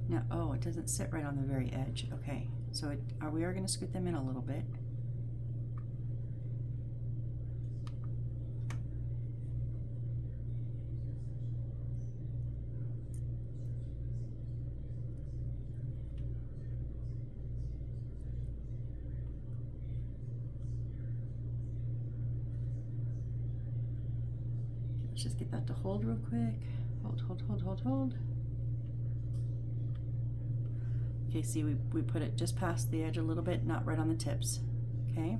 Now, oh, it doesn't sit right on the very edge. Okay, so we are going to scoot them in a little bit. Let's just get that to hold real quick. Hold, hold, hold, hold, hold. Okay, see, we put it just past the edge a little bit, not right on the tips. Okay.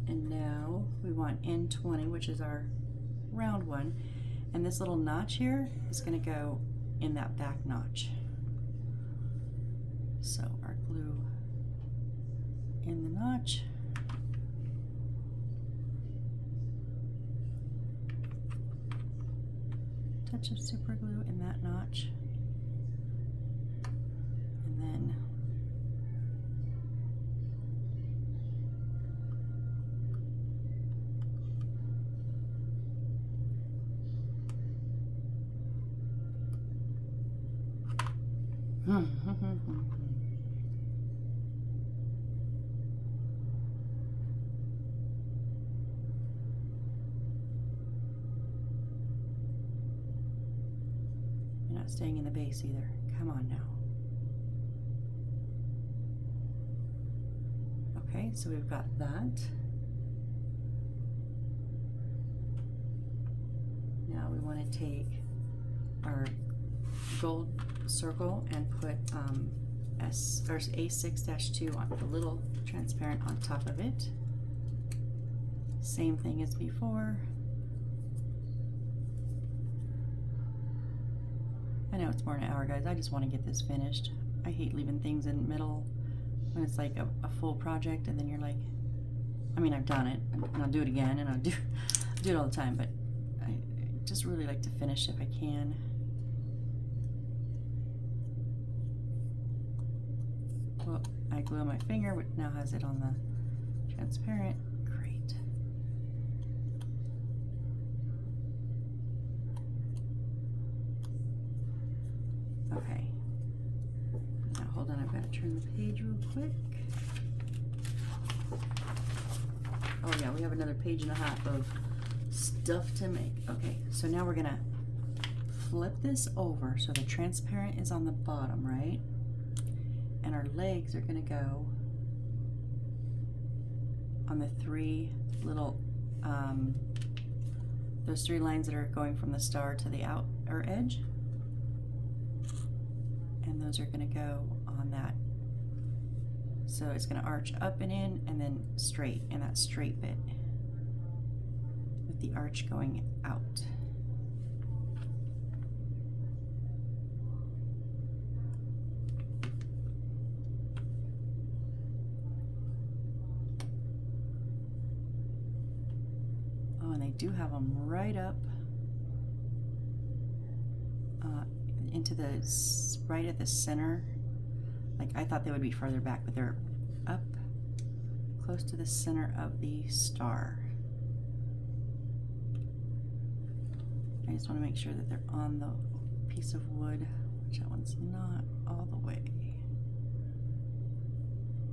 And now we want N20, which is our round one. And this little notch here is going to go in that back notch. So our glue in the notch. Touch of super glue in that notch. And then you're not staying in the base either. Come on now. Okay, so we've got that. Now we want to take our gold circle and put A6-2 on a little transparent on top of it. Same thing as before. I know it's more than an hour, guys. I just want to get this finished. I hate leaving things in the middle when it's like a full project and then you're like, I mean, I've done it and I'll do it again and I'll do it all the time, but I just really like to finish if I can. Well, I glue on my finger, which now has it on the transparent. Great. Okay. Now hold on, I've got to turn the page real quick. Oh yeah, we have another page and a half of stuff to make. Okay, so now we're gonna flip this over so the transparent is on the bottom, right? And our legs are gonna go on the three little, those three lines that are going from the star to the outer edge. And those are gonna go on that. So it's gonna arch up and in and then straight in that straight bit with the arch going out. Oh, and they do have them right up into the, right at the center. Like I thought they would be farther back, but they're up close to the center of the star. I just want to make sure that they're on the piece of wood, which that one's not all the way.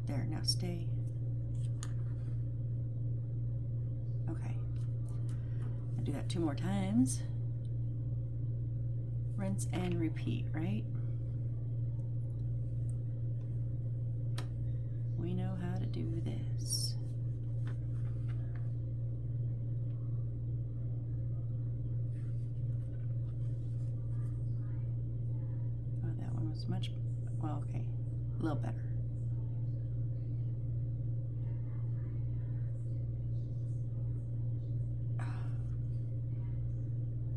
There, now stay. Okay. I'll do that 2 more times. Rinse and repeat, right? We know how to do this. Oh, that one was much, well, okay, a little better.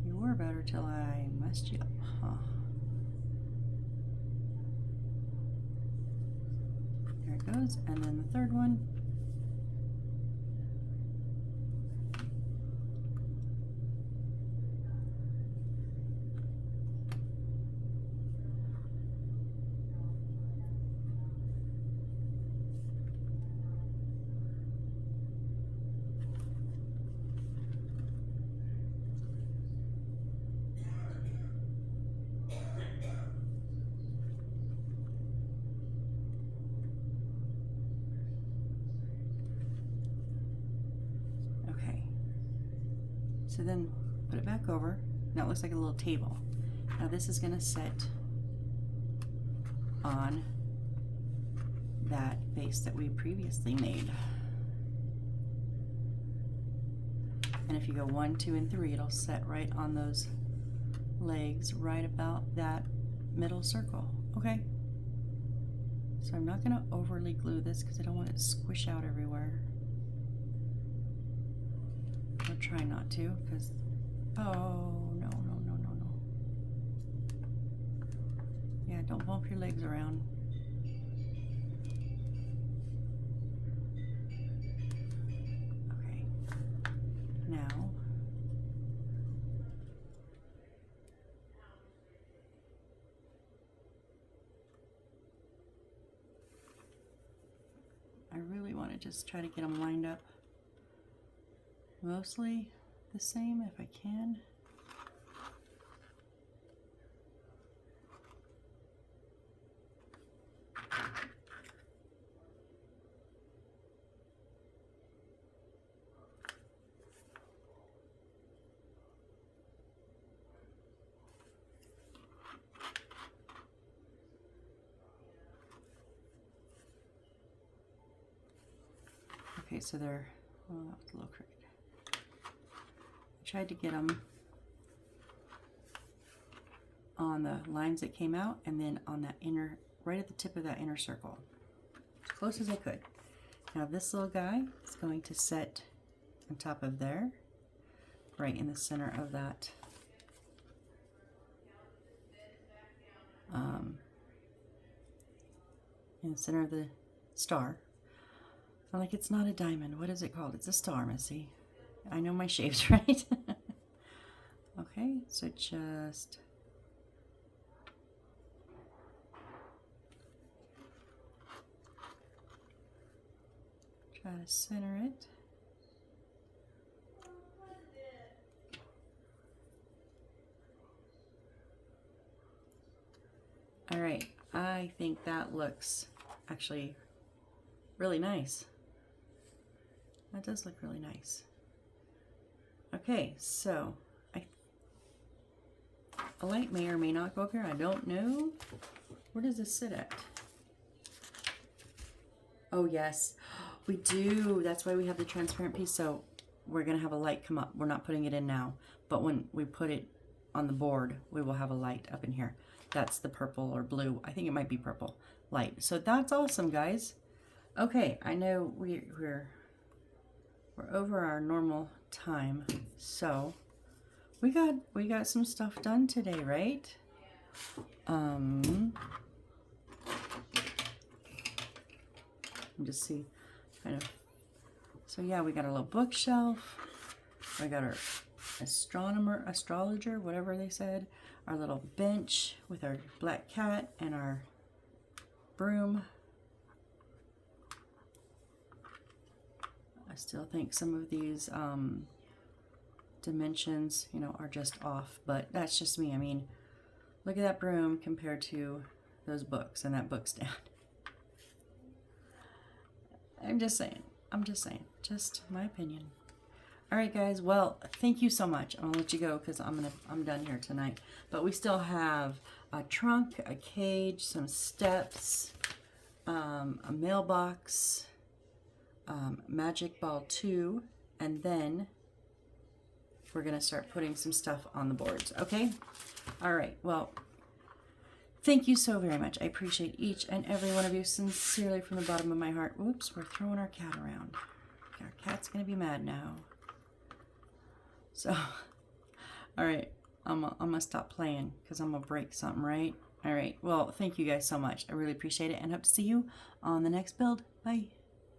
You were better till I messed you up, huh? There it goes, and then the third one. So then put it back over. Now it looks like a little table. Now this is going to sit on that base that we previously made. And if you go 1, 2, and 3, it'll set right on those legs, right about that middle circle. Okay. So I'm not going to overly glue this because I don't want it to squish out everywhere. I'll try not to because, oh, no. Yeah, don't bump your legs around. Okay. Now, I really want to just try to get them lined up mostly the same if I can. Okay, so they're, oh, that was a little crooked. I tried to get them on the lines that came out and then on that inner, right at the tip of that inner circle, as close as I could. Now this little guy is going to set on top of there, right in the center of that in the center of the star. I'm like, it's not a diamond. What is it called? It's a star, Missy. I know my shapes, right? Okay, so just try to center it. All right, I think that looks actually really nice. That does look really nice. Okay, so a light may or may not go up here. I don't know. Where does this sit at? Oh yes, we do. That's why we have the transparent piece. So we're gonna have a light come up. We're not putting it in now, but when we put it on the board, we will have a light up in here. That's the purple or blue. I think it might be purple light. So that's awesome, guys. Okay, I know we're over our normal time, so we got some stuff done today, right? Just see, kind of. So yeah, we got a little bookshelf. We got our astrologer, whatever they said. Our little bench with our black cat and our broom. I still think some of these dimensions, you know, are just off, but that's just me. I mean, look at that broom compared to those books and that book stand. I'm just saying, just my opinion. All right, guys. Well, thank you so much. I'm gonna let you go because I'm done here tonight. But we still have a trunk, a cage, some steps, a mailbox, magic ball 2, and then we're gonna start putting some stuff on the boards. Okay. All right. Well, thank you so very much. I appreciate each and every one of you sincerely from the bottom of my heart. Oops, we're throwing our cat around. Our cat's gonna be mad now. So, all right, I'm gonna stop playing because I'm gonna break something, right? All right, well, thank you guys so much. I really appreciate it and hope to see you on the next build. Bye.